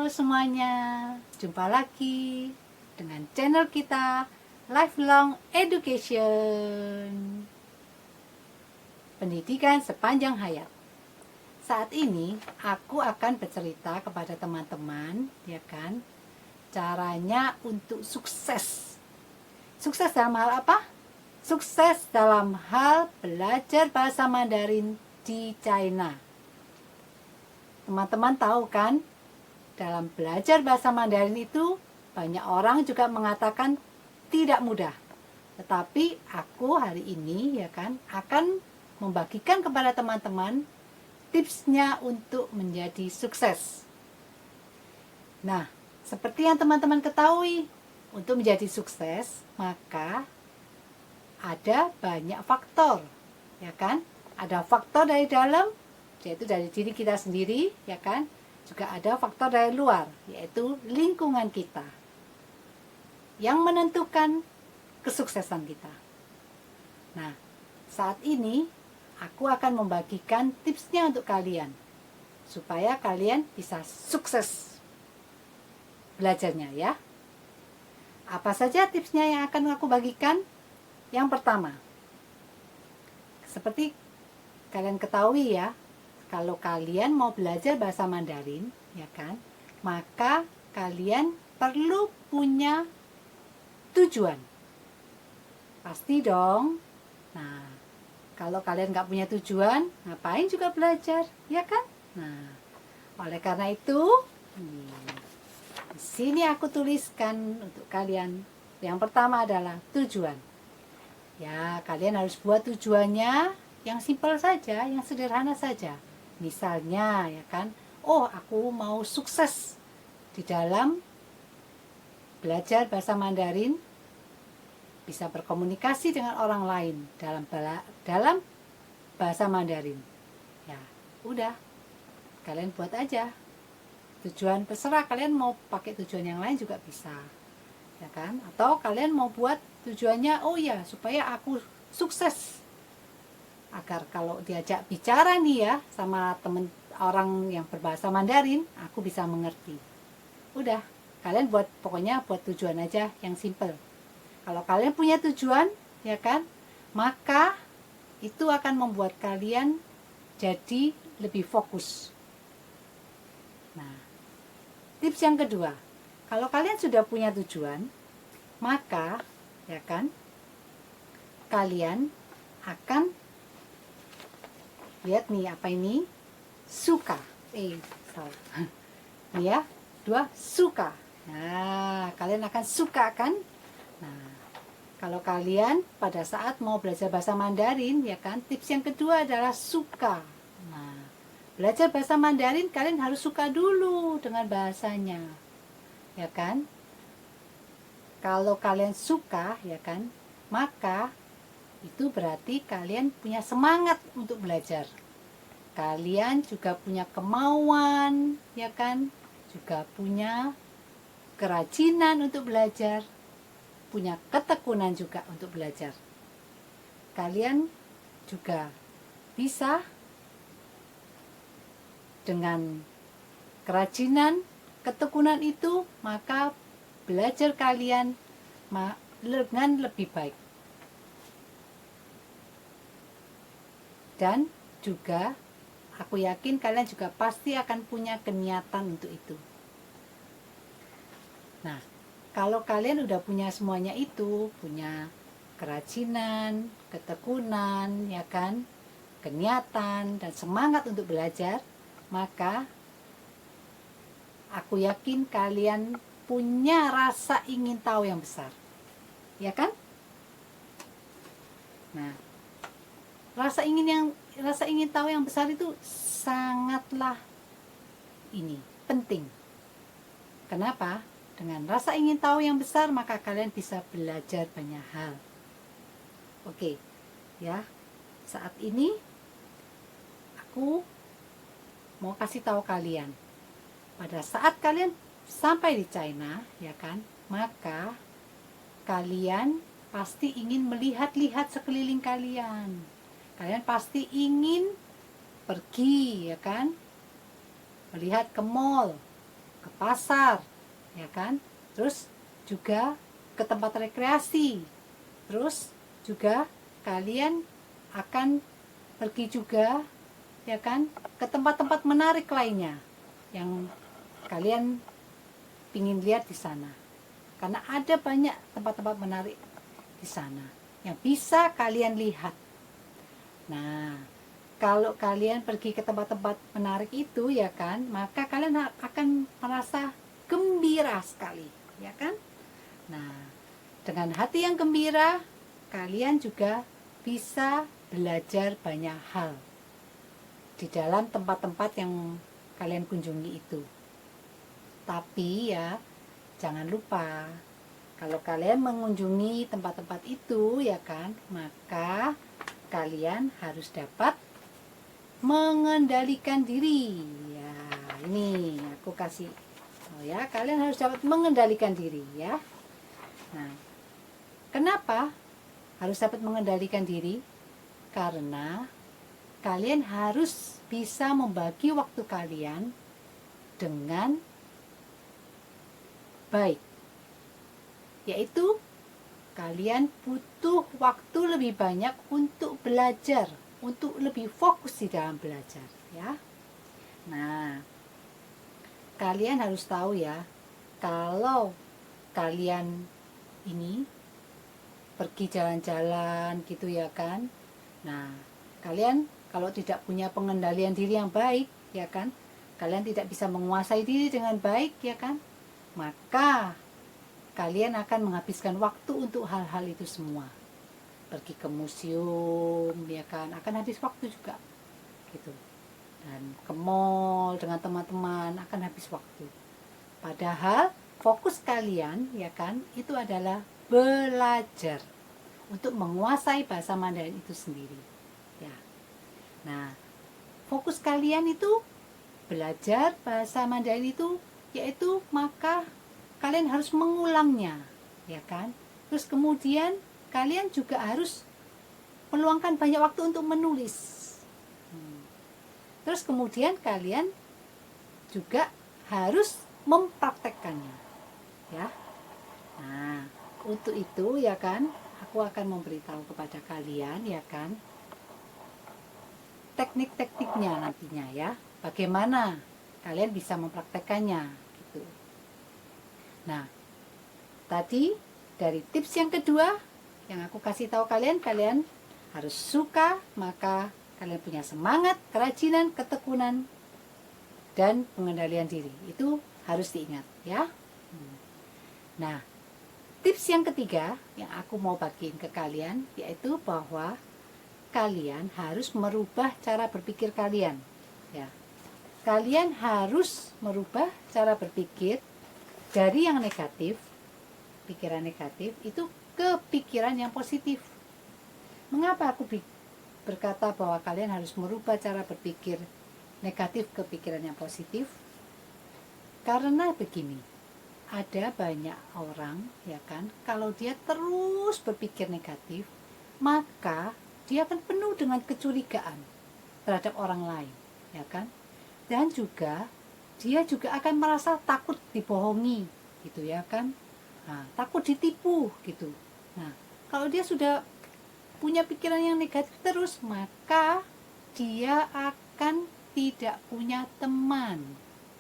semuanya, jumpa lagi dengan channel kita Lifelong Education, pendidikan sepanjang hayat. Saat ini aku akan bercerita kepada teman-teman, ya kan, caranya untuk sukses. Sukses dalam hal apa? Sukses dalam hal belajar bahasa Mandarin di China. Teman-teman tahu kan, dalam belajar bahasa Mandarin itu banyak orang juga mengatakan tidak mudah. Tetapi aku hari ini ya kan akan membagikan kepada teman-teman tipsnya untuk menjadi sukses. Nah, seperti yang teman-teman ketahui, untuk menjadi sukses maka ada banyak faktor, ya kan? Ada faktor dari dalam, yaitu dari diri kita sendiri, ya kan? Juga ada faktor dari luar, yaitu lingkungan kita, yang menentukan kesuksesan kita. Nah, saat ini aku akan membagikan tipsnya untuk kalian, supaya kalian bisa sukses belajarnya ya. Apa saja tipsnya yang akan aku bagikan? Yang pertama, seperti kalian ketahui ya, kalau kalian mau belajar bahasa Mandarin, ya kan, maka kalian perlu punya tujuan. Pasti dong. Nah, kalau kalian nggak punya tujuan, ngapain juga belajar, ya kan? Nah, oleh karena itu, di sini aku tuliskan untuk kalian. Yang pertama adalah tujuan. Ya, kalian harus buat tujuannya yang simpel saja, yang sederhana saja. Misalnya, ya kan, oh aku mau sukses di dalam belajar bahasa Mandarin, bisa berkomunikasi dengan orang lain dalam bahasa Mandarin. Ya, udah, kalian buat aja tujuan, terserah kalian mau pakai tujuan yang lain juga bisa, ya kan? Atau kalian mau buat tujuannya, oh ya, supaya aku sukses, agar kalau diajak bicara nih ya sama temen orang yang berbahasa Mandarin, aku bisa mengerti. Udah, kalian pokoknya buat tujuan aja yang simple. Kalau kalian punya tujuan, ya kan, maka itu akan membuat kalian jadi lebih fokus. Nah, tips yang kedua, kalau kalian sudah punya tujuan, maka ya kan, kalian akan lihat nih, apa ini? Suka. Salah. Nih ya, dua, suka. Nah, kalian akan suka kan? Nah, kalau kalian pada saat mau belajar bahasa Mandarin, ya kan, tips yang kedua adalah suka. Nah, belajar bahasa Mandarin kalian harus suka dulu dengan bahasanya, ya kan? Kalau kalian suka, ya kan, maka itu berarti kalian punya semangat untuk belajar. Kalian juga punya kemauan, ya kan? Juga punya kerajinan untuk belajar, punya ketekunan juga untuk belajar. Kalian juga bisa dengan kerajinan, ketekunan itu, maka belajar kalian dengan lebih baik. Dan juga aku yakin kalian juga pasti akan punya keniatan untuk itu. Nah, kalau kalian udah punya semuanya itu, punya kerajinan, ketekunan, ya kan, keniatan dan semangat untuk belajar, maka aku yakin kalian punya rasa ingin tahu yang besar, ya kan? Nah, rasa ingin tahu yang besar itu sangatlah penting. Kenapa? Dengan rasa ingin tahu yang besar, maka kalian bisa belajar banyak hal. Oke, ya. Saat ini aku mau kasih tahu kalian, pada saat kalian sampai di China, ya kan, maka kalian pasti ingin melihat-lihat sekeliling kalian. Kalian pasti ingin pergi, ya kan, melihat ke mall, ke pasar, ya kan? Terus juga ke tempat rekreasi. Terus juga kalian akan pergi juga, ya kan, ke tempat-tempat menarik lainnya yang kalian ingin lihat di sana. Karena ada banyak tempat-tempat menarik di sana yang bisa kalian lihat. Nah, kalau kalian pergi ke tempat-tempat menarik itu, ya kan, maka kalian akan merasa gembira sekali, ya kan? Nah, dengan hati yang gembira, kalian juga bisa belajar banyak hal di dalam tempat-tempat yang kalian kunjungi itu. Tapi ya, jangan lupa, kalau kalian mengunjungi tempat-tempat itu, ya kan, maka kalian harus dapat mengendalikan diri. Ya, ini aku kasih. Oh ya, kalian harus dapat mengendalikan diri, ya. Nah, kenapa harus dapat mengendalikan diri? Karena kalian harus bisa membagi waktu kalian dengan baik. Yaitu kalian butuh waktu lebih banyak untuk belajar, untuk lebih fokus di dalam belajar, ya. Nah, kalian harus tahu ya, kalau kalian ini pergi jalan-jalan gitu, ya kan. Nah, kalian kalau tidak punya pengendalian diri yang baik, ya kan, kalian tidak bisa menguasai diri dengan baik, ya kan, maka kalian akan menghabiskan waktu untuk hal-hal itu semua. Pergi ke museum, ya kan, akan habis waktu juga gitu. Dan ke mall dengan teman-teman akan habis waktu. Padahal fokus kalian, ya kan, itu adalah belajar untuk menguasai bahasa Mandarin itu sendiri, ya. Nah, fokus kalian itu belajar bahasa Mandarin itu, yaitu maka kalian harus mengulangnya, ya kan. Terus kemudian kalian juga harus meluangkan banyak waktu untuk menulis. Terus kemudian kalian juga harus mempraktekkannya, ya. Nah, untuk itu, ya kan, aku akan memberitahu kepada kalian, ya kan, teknik-tekniknya nantinya, ya. Bagaimana kalian bisa mempraktekkannya gitu. Nah, tadi dari tips yang kedua yang aku kasih tahu kalian, kalian harus suka, maka kalian punya semangat, kerajinan, ketekunan, dan pengendalian diri. Itu harus diingat, ya. Nah, tips yang ketiga yang aku mau bagiin ke kalian, yaitu bahwa kalian harus merubah cara berpikir kalian, ya. Kalian harus merubah cara berpikir dari yang negatif, pikiran negatif, itu ke pikiran yang positif. Mengapa aku berkata bahwa kalian harus merubah cara berpikir negatif ke pikiran yang positif? Karena begini, ada banyak orang, ya kan, kalau dia terus berpikir negatif, maka dia akan penuh dengan kecurigaan terhadap orang lain, ya kan. Dan juga dia juga akan merasa takut dibohongi, gitu, ya kan. Nah, takut ditipu gitu. Nah, kalau dia sudah punya pikiran yang negatif terus, maka dia akan tidak punya teman.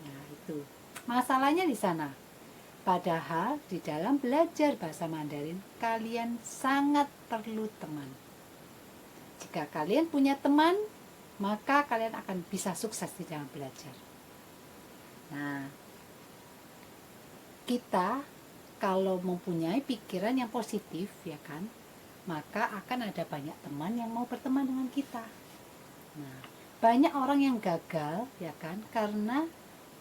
Nah, itu masalahnya di sana. Padahal di dalam belajar bahasa Mandarin, kalian sangat perlu teman. Jika kalian punya teman, maka kalian akan bisa sukses di dalam belajar. Nah, kita kalau mempunyai pikiran yang positif, ya kan, maka akan ada banyak teman yang mau berteman dengan kita. Nah, banyak orang yang gagal, ya kan, karena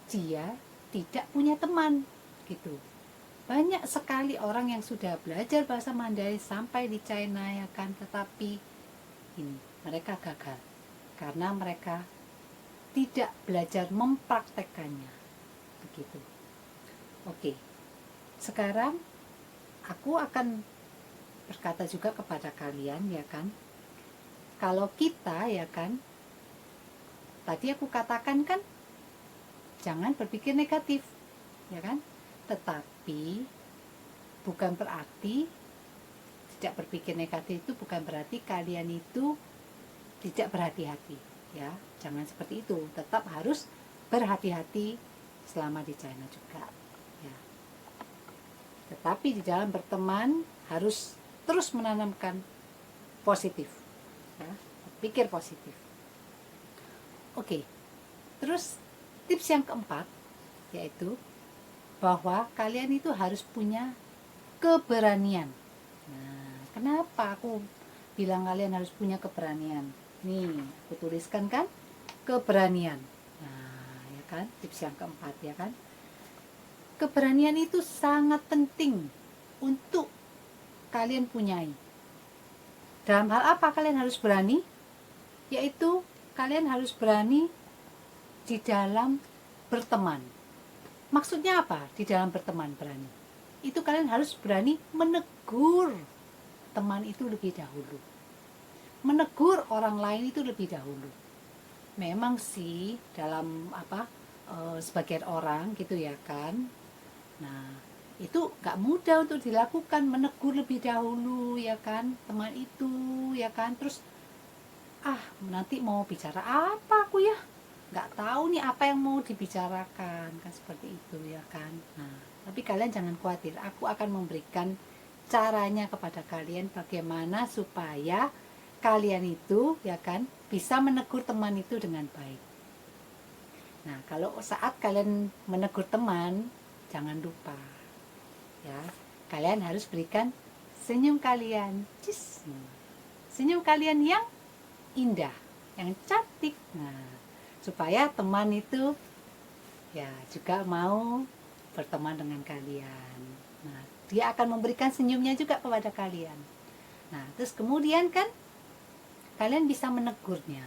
dia tidak punya teman, gitu. Banyak sekali orang yang sudah belajar bahasa Mandarin sampai di China, ya kan, tetapi ini mereka gagal karena mereka tidak belajar mempraktekkannya, begitu. Oke. Sekarang aku akan berkata juga kepada kalian, ya kan, kalau kita, ya kan, tadi aku katakan kan, jangan berpikir negatif. ya kan? Tetapi bukan berarti tidak berpikir negatif itu bukan berarti kalian itu tidak berhati-hati, ya. Jangan seperti itu. Tetap harus berhati-hati selama di China juga, ya. Tetapi di dalam berteman harus terus menanamkan positif, ya. Pikir positif. Oke. Terus tips yang keempat yaitu bahwa kalian itu harus punya keberanian. Nah, kenapa aku bilang kalian harus punya keberanian? Nih, aku tuliskan kan, keberanian. Nah, ya kan, tips yang keempat, ya kan. Keberanian itu sangat penting untuk kalian punyai. Dalam hal apa kalian harus berani? Yaitu kalian harus berani di dalam berteman. Maksudnya apa di dalam berteman berani? Itu kalian harus berani menegur teman itu lebih dahulu. Menegur orang lain itu lebih dahulu. Memang sih dalam sebagian orang gitu ya kan. Nah, itu gak mudah untuk dilakukan, menegur lebih dahulu ya kan teman itu ya kan. Terus nanti mau bicara apa aku ya, nggak tahu nih apa yang mau dibicarakan, kan seperti itu ya kan. Nah, tapi kalian jangan khawatir, aku akan memberikan caranya kepada kalian bagaimana supaya kalian itu ya kan bisa menegur teman itu dengan baik. Nah, kalau saat kalian menegur teman, jangan lupa ya, kalian harus berikan senyum kalian, senyum kalian yang indah, yang cantik. Nah, supaya teman itu ya juga mau berteman dengan kalian. Nah, dia akan memberikan senyumnya juga kepada kalian. Nah, terus kemudian kan kalian bisa menegurnya,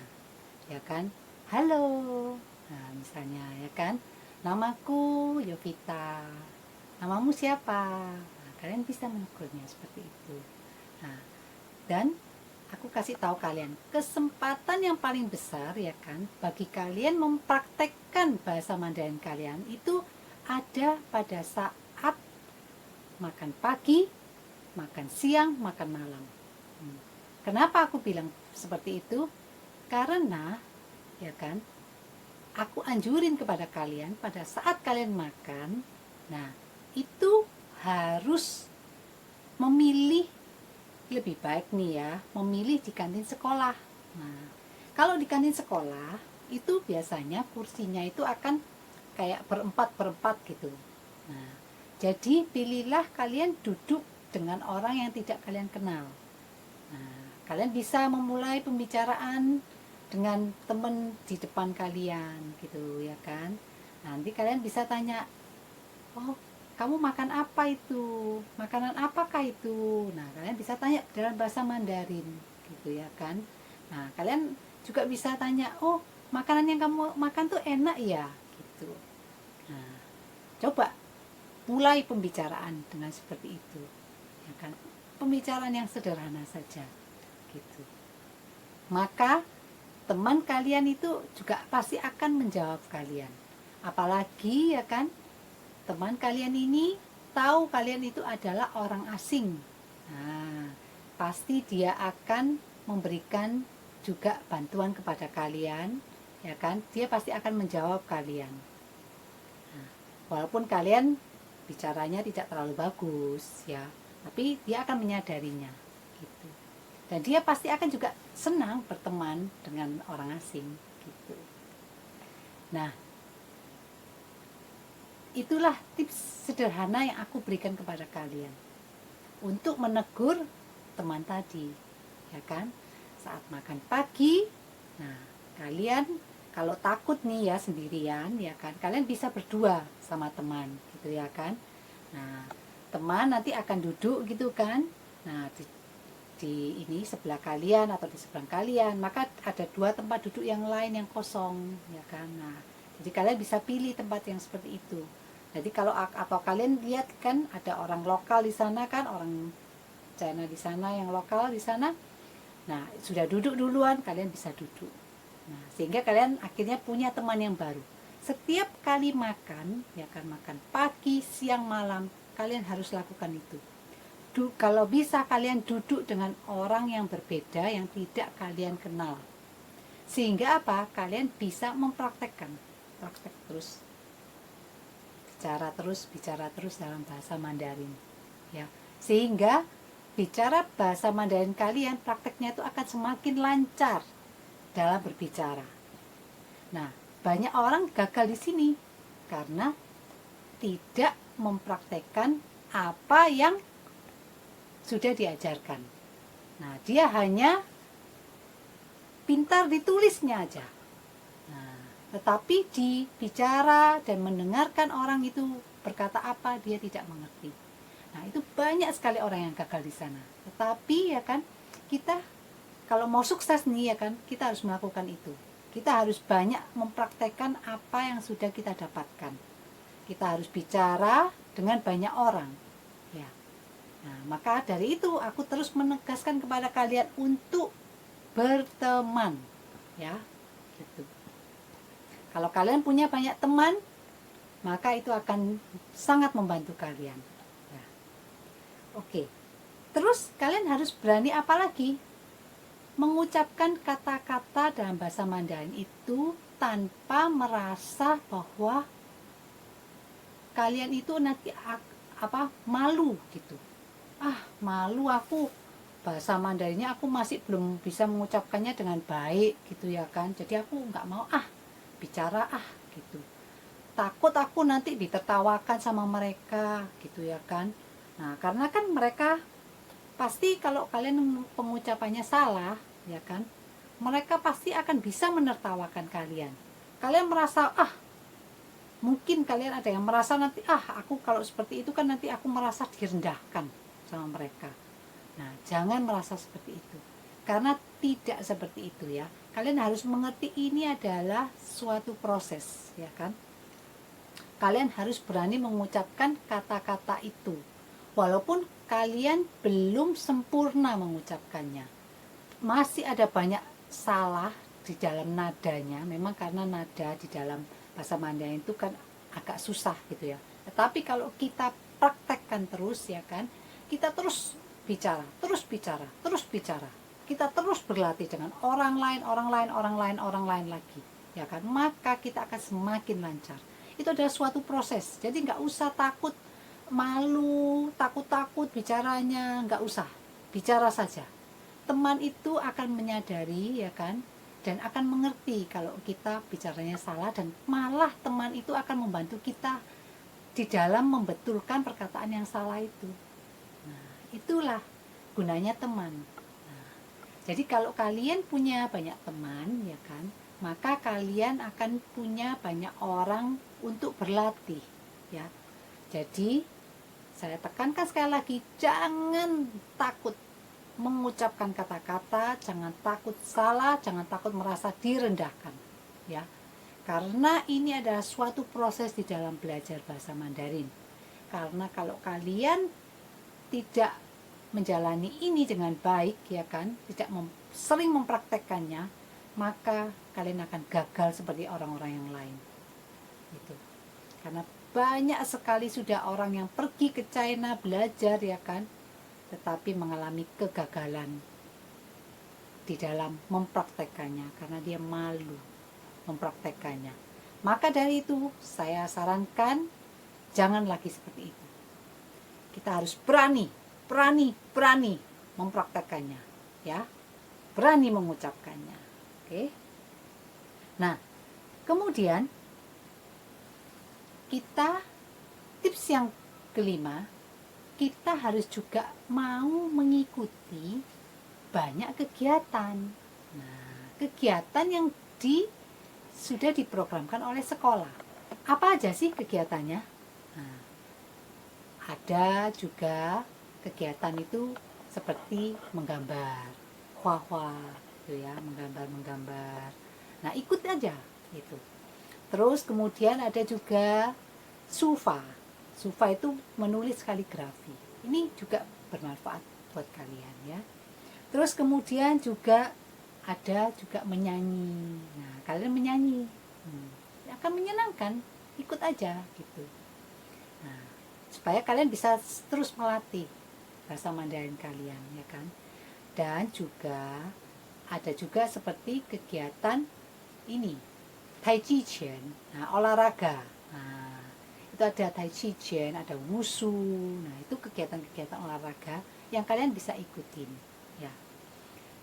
ya kan? Halo, nah misalnya ya kan, namaku Yovita, namamu siapa? Nah, kalian bisa menegurnya seperti itu. Nah, dan aku kasih tahu kalian, kesempatan yang paling besar ya kan bagi kalian mempraktekkan bahasa Mandarin kalian itu ada pada saat makan pagi, makan siang, makan malam. Kenapa aku bilang seperti itu? Karena ya kan, aku anjurin kepada kalian pada saat kalian makan, nah itu harus memilih, lebih baik nih ya, memilih di kantin sekolah. Nah, kalau di kantin sekolah itu biasanya kursinya itu akan kayak berempat gitu. Nah, jadi pilihlah kalian duduk dengan orang yang tidak kalian kenal. Nah, kalian bisa memulai pembicaraan dengan teman di depan kalian gitu ya kan. Nanti kalian bisa tanya, oh kamu makan apa itu? Makanan apakah itu? Nah, kalian bisa tanya dalam bahasa Mandarin gitu ya kan. Nah, kalian juga bisa tanya, oh makanan yang kamu makan tuh enak ya gitu. Nah, coba mulai pembicaraan dengan seperti itu ya kan. Pembicaraan yang sederhana saja gitu. Maka teman kalian itu juga pasti akan menjawab kalian. Apalagi ya kan, teman kalian ini tahu kalian itu adalah orang asing. Nah, pasti dia akan memberikan juga bantuan kepada kalian, ya kan? Dia pasti akan menjawab kalian. Nah, walaupun kalian bicaranya tidak terlalu bagus, ya, tapi dia akan menyadarinya, gitu. Dan dia pasti akan juga senang berteman dengan orang asing, gitu. Nah, itulah tips sederhana yang aku berikan kepada kalian untuk menegur teman tadi, ya kan? Saat makan pagi, nah kalian kalau takut nih ya sendirian, ya kan? Kalian bisa berdua sama teman, gitu ya kan? Nah, teman nanti akan duduk gitu kan? Nah, di ini sebelah kalian atau di seberang kalian, maka ada dua tempat duduk yang lain yang kosong, ya kan? Nah, jadi kalian bisa pilih tempat yang seperti itu. Jadi kalau atau kalian lihat kan ada orang lokal di sana kan, orang China di sana yang lokal di sana. Nah, sudah duduk duluan, kalian bisa duduk. Nah, sehingga kalian akhirnya punya teman yang baru. Setiap kali makan, ya kan, makan pagi, siang, malam, kalian harus lakukan itu. Kalau bisa kalian duduk dengan orang yang berbeda yang tidak kalian kenal. Sehingga apa? Kalian bisa mempraktekkan. Praktek terus. Bicara terus dalam bahasa Mandarin. Ya. Sehingga bicara bahasa Mandarin kalian, prakteknya itu akan semakin lancar dalam berbicara. Nah, banyak orang gagal di sini karena tidak mempraktekkan apa yang sudah diajarkan. Nah, dia hanya pintar ditulisnya aja. Nah, tetapi di bicara dan mendengarkan orang itu berkata apa, dia tidak mengerti. Nah, itu banyak sekali orang yang gagal di sana. Tetapi ya kan, kita kalau mau sukses nih ya kan, kita harus melakukan itu. Kita harus banyak mempraktekkan apa yang sudah kita dapatkan. Kita harus bicara dengan banyak orang. Ya. Nah, maka dari itu aku terus menegaskan kepada kalian untuk berteman, ya, gitu. Kalau kalian punya banyak teman, maka itu akan sangat membantu kalian. Ya. Oke, terus kalian harus berani apa lagi? Mengucapkan kata-kata dalam bahasa Mandarin itu tanpa merasa bahwa kalian itu nanti malu gitu. Malu aku, bahasa Mandarinnya aku masih belum bisa mengucapkannya dengan baik gitu ya kan, jadi aku nggak mau bicara gitu, takut aku nanti ditertawakan sama mereka gitu ya kan. Nah, karena kan mereka pasti kalau kalian pengucapannya salah ya kan, mereka pasti akan bisa menertawakan kalian. Kalian merasa mungkin kalian ada yang merasa nanti aku kalau seperti itu kan nanti aku merasa direndahkan sama mereka. Nah, jangan merasa seperti itu. Karena tidak seperti itu ya. Kalian harus mengerti ini adalah suatu proses, ya kan? Kalian harus berani mengucapkan kata-kata itu. Walaupun kalian belum sempurna mengucapkannya. Masih ada banyak salah di dalam nadanya. Memang karena nada di dalam bahasa Mandarin itu kan agak susah gitu ya. Tetapi kalau kita praktekkan terus ya kan, kita terus bicara, kita terus berlatih dengan orang lain lagi ya kan, maka kita akan semakin lancar. Itu adalah suatu proses, jadi nggak usah takut, malu, takut bicaranya, nggak usah, bicara saja. Teman itu akan menyadari ya kan, dan akan mengerti kalau kita bicaranya salah, dan malah teman itu akan membantu kita di dalam membetulkan perkataan yang salah itu. Itulah gunanya teman. Nah, jadi kalau kalian punya banyak teman ya kan, maka kalian akan punya banyak orang untuk berlatih ya. Jadi saya tekankan sekali lagi, jangan takut mengucapkan kata-kata, jangan takut salah, jangan takut merasa direndahkan ya. Karena ini adalah suatu proses di dalam belajar bahasa Mandarin. Karena kalau kalian tidak menjalani ini dengan baik ya kan, tidak sering mempraktekkannya, maka kalian akan gagal seperti orang-orang yang lain gitu. Karena banyak sekali sudah orang yang pergi ke China belajar ya kan, tetapi mengalami kegagalan di dalam mempraktekkannya karena dia malu mempraktekkannya. Maka dari itu saya sarankan jangan lagi seperti itu. Kita harus berani mempraktekkannya ya, berani mengucapkannya. Oke. Nah, kemudian kita tips yang kelima, kita harus juga mau mengikuti banyak kegiatan. Nah, kegiatan yang sudah diprogramkan oleh sekolah. Apa aja sih kegiatannya? Nah, ada juga kegiatan itu seperti menggambar, hua-hua, gitu ya, menggambar. Nah, ikut aja gitu. Terus kemudian ada juga sufa. Sufa itu menulis kaligrafi. Ini juga bermanfaat buat kalian ya. Terus kemudian juga ada juga menyanyi. Nah, kalian menyanyi. akan menyenangkan, ikut aja gitu. Nah, supaya kalian bisa terus melatih bahasa Mandarin kalian, ya kan. Dan juga ada juga seperti kegiatan ini, Tai Chi Chuan, nah, olahraga. Nah, itu ada Tai Chi Chuan, ada wushu. Nah, itu kegiatan-kegiatan olahraga yang kalian bisa ikutin, ya.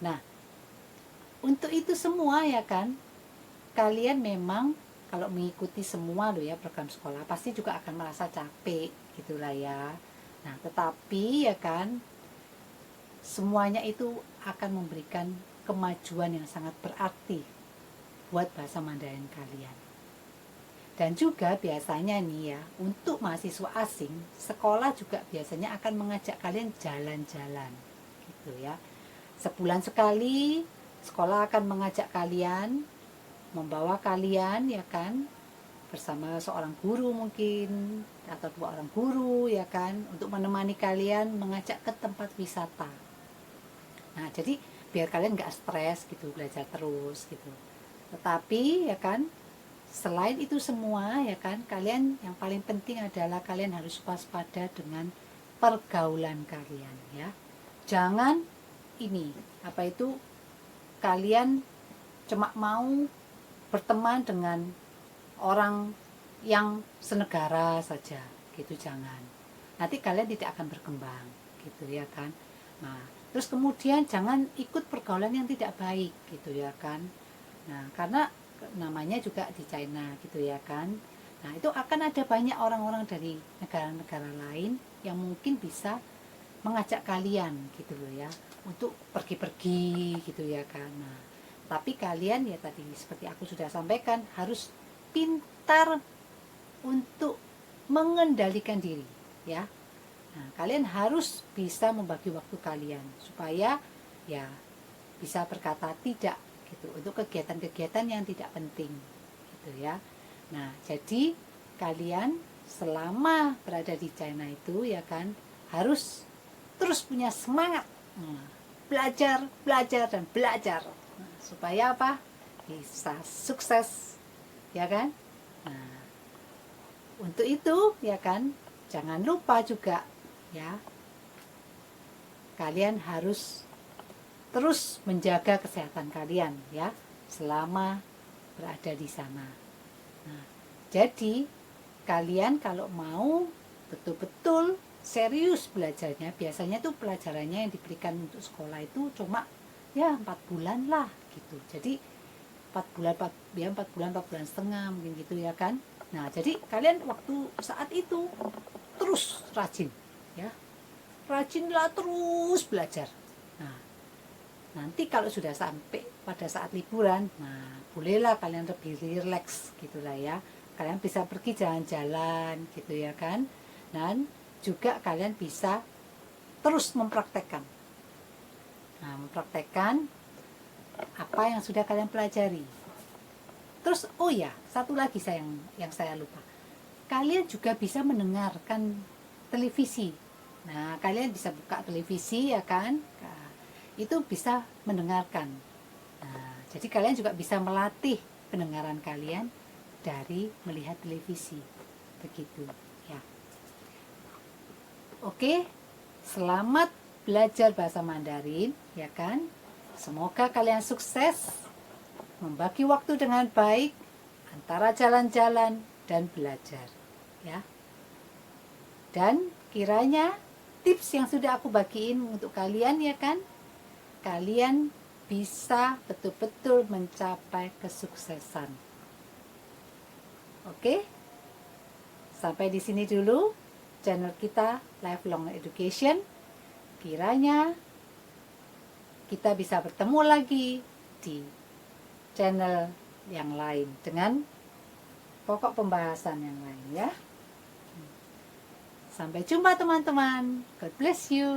Nah, untuk itu semua, ya kan, kalian memang kalau mengikuti semua loh ya program sekolah pasti juga akan merasa capek gitulah ya. Nah, tetapi ya kan, semuanya itu akan memberikan kemajuan yang sangat berarti buat bahasa Mandarin kalian. Dan juga biasanya nih ya, untuk mahasiswa asing, sekolah juga biasanya akan mengajak kalian jalan-jalan gitu ya. Sebulan sekali sekolah akan mengajak kalian, membawa kalian ya kan, bersama seorang guru mungkin atau dua orang guru ya kan, untuk menemani kalian mengajak ke tempat wisata. Nah, jadi biar kalian nggak stres gitu, belajar terus gitu. Tetapi ya kan, selain itu semua ya kan, kalian yang paling penting adalah kalian harus waspada dengan pergaulan kalian ya. Jangan ini, apa itu, kalian cuma mau berteman dengan orang yang senegara saja gitu, jangan. Nanti kalian tidak akan berkembang gitu ya kan. Nah, terus kemudian jangan ikut pergaulan yang tidak baik gitu ya kan. Nah, karena namanya juga di China gitu ya kan. Nah, itu akan ada banyak orang-orang dari negara-negara lain yang mungkin bisa mengajak kalian gitu loh ya, untuk pergi-pergi gitu ya kan. Nah, tapi kalian ya tadi seperti aku sudah sampaikan, harus pintar untuk mengendalikan diri ya. Nah, kalian harus bisa membagi waktu kalian supaya ya bisa berkata tidak gitu untuk kegiatan-kegiatan yang tidak penting gitu ya. Nah, jadi kalian selama berada di China itu ya kan, harus terus punya semangat, belajar, belajar dan belajar, supaya apa? Bisa sukses ya kan. Nah, untuk itu ya kan, jangan lupa juga ya, kalian harus terus menjaga kesehatan kalian ya selama berada di sana. Nah, jadi kalian kalau mau betul-betul serius belajarnya, biasanya tuh pelajarannya yang diberikan untuk sekolah itu cuma ya 4 bulan lah gitu. Jadi 4 bulan 4 bulan setengah mungkin gitu ya kan. Nah, jadi kalian waktu saat itu terus rajin ya, rajinlah terus belajar. Nah, nanti kalau sudah sampai pada saat liburan, nah bolehlah kalian lebih rileks gitulah ya. Kalian bisa pergi jalan-jalan gitu ya kan. Dan juga kalian bisa terus mempraktekkan. Nah, mempraktekkan apa yang sudah kalian pelajari. Terus oh ya, satu lagi yang saya lupa. Kalian juga bisa mendengarkan televisi. Nah, kalian bisa buka televisi ya kan. Nah, itu bisa mendengarkan. Nah, jadi kalian juga bisa melatih pendengaran kalian dari melihat televisi. Begitu ya. Oke, selamat belajar bahasa Mandarin ya kan. Semoga kalian sukses membagi waktu dengan baik antara jalan-jalan dan belajar ya. Dan kiranya tips yang sudah aku bagiin untuk kalian ya kan, kalian bisa betul-betul mencapai kesuksesan. Oke? Sampai di sini dulu channel kita Lifelong Education. Kiranya kita bisa bertemu lagi di channel yang lain dengan pokok pembahasan yang lain ya. Sampai jumpa teman-teman. God bless you.